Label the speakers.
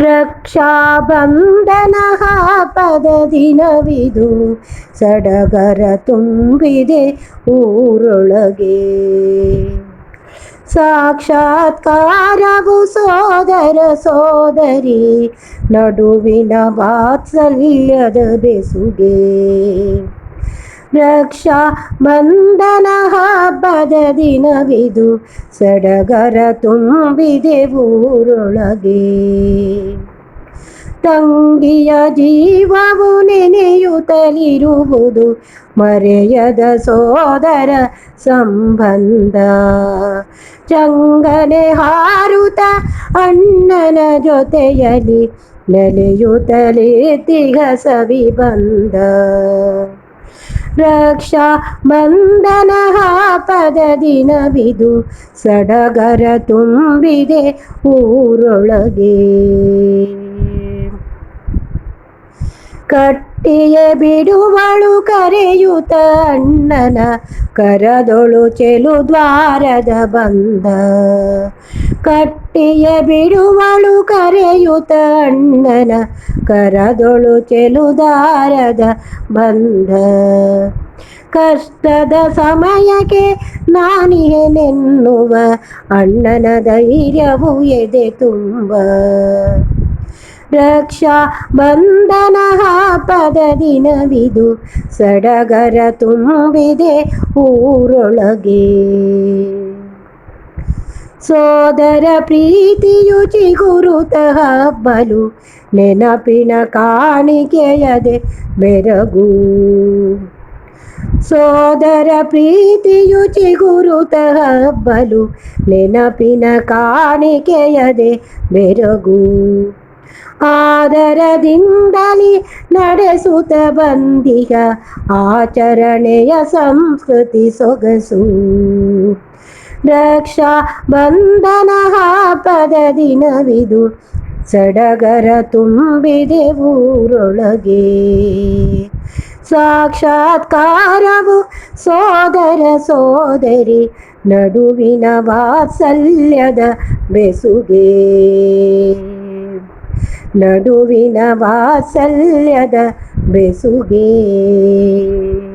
Speaker 1: ರಕ್ಷಾಬಂಧನ ಹಬ್ಬದ ದಿನವಿದು, ಸಡಗರ ತುಂಬಿದೆ ಊರೊಳಗೆ. ಸಾಕ್ಷಾತ್ಕಾರವು ಸೋದರ ಸೋದರಿ ನಡುವಿನ ವಾತ್ಸಲ್ಯದ ಬೆಸುಗೆ. ರಕ್ಷಾ ಬಂಧನ ಹಬ್ಬದ ದಿನವಿದು, ಸಡಗರ ತುಂಬಿದೆ ಊರೊಳಗೆ. ತಂಗಿಯ ಜೀವವು ನೆನೆಯುತ್ತಲಿರುವುದು, ಮರೆಯದ ಸೋದರ ಸಂಬಂಧ. ಚಂಗನೆ ಹಾರುತ್ತ ಅಣ್ಣನ ಜೊತೆಯಲ್ಲಿ, ನೆಲೆಯುತ್ತಲೇ ತಿಗ ಸವಿ ಬಂದ. ರಕ್ಷಾ ಬಂಧನ ಹಬ್ಬದ ದಿನವಿದು, ಸಡಗರ ತುಂಬಿದೆ ಊರೊಳಗೆ. ಕಟ್ಟಿಯ ಬಿಡುವಳು ಕರೆಯುತ್ತ ಅಣ್ಣನ, ಕರದೊಳು ಚೆಲುದ್ವಾರದ ಬಂಧ. ಕಟ್ಟಿಯ ಬಿಡುವಳು ಕರೆಯುತ್ತ ಅಣ್ಣನ, ಕರದೊಳು ಚೆಲುದಾರದ ಬಂಧ. ಕಷ್ಟದ ಸಮಯಕ್ಕೆ ನಾನಿಹೆನೆನ್ನುವ, ಅಣ್ಣನ ಧೈರ್ಯವು ಎದೆ ತುಂಬ. ರಕ್ಷಾ ಬಂಧನ ಹಬ್ಬದ ದಿನವಿದು, ಸಡಗರ ತುಂಬಿದೆ ಊರೊಳಗೆ. ಸೋದರ ಪ್ರೀತಿಯು ಚಿಗುರುತ ಹಬ್ಬಲು, ನೆನಪಿನ ಕಾಣಿಕೆಯದೆ ಬೆರಗು. ಸೋದರ ಪ್ರೀತಿಯು ಚಿಗುರುತ ಹಬ್ಬಲು, ನೆನಪಿನ ಕಾಣಿಕೆಯದೆ ಬೆರಗು. ಆದರದಿಂದಲೇ ನಡೆಸುತ್ತ ಬಂದಿಹ ಆಚರಣೆಯ ಸಂಸ್ಕೃತಿ ಸೊಗಸು. ರಕ್ಷಾ ಬಂಧನ ಹಬ್ಬದ ದಿನವಿದು, ಸಡಗರ ತುಂಬಿದೆ ಊರೊಳಗೆ. ಸಾಕ್ಷಾತ್ಕಾರವು ಸೋದರ ಸೋದರಿ ನಡುವಿನ ವಾತ್ಸಲ್ಯದ ಬೆಸುಗೆ. ನಡುವಿನ ವಾತ್ಸಲ್ಯದ ಬೆಸುಗೆ.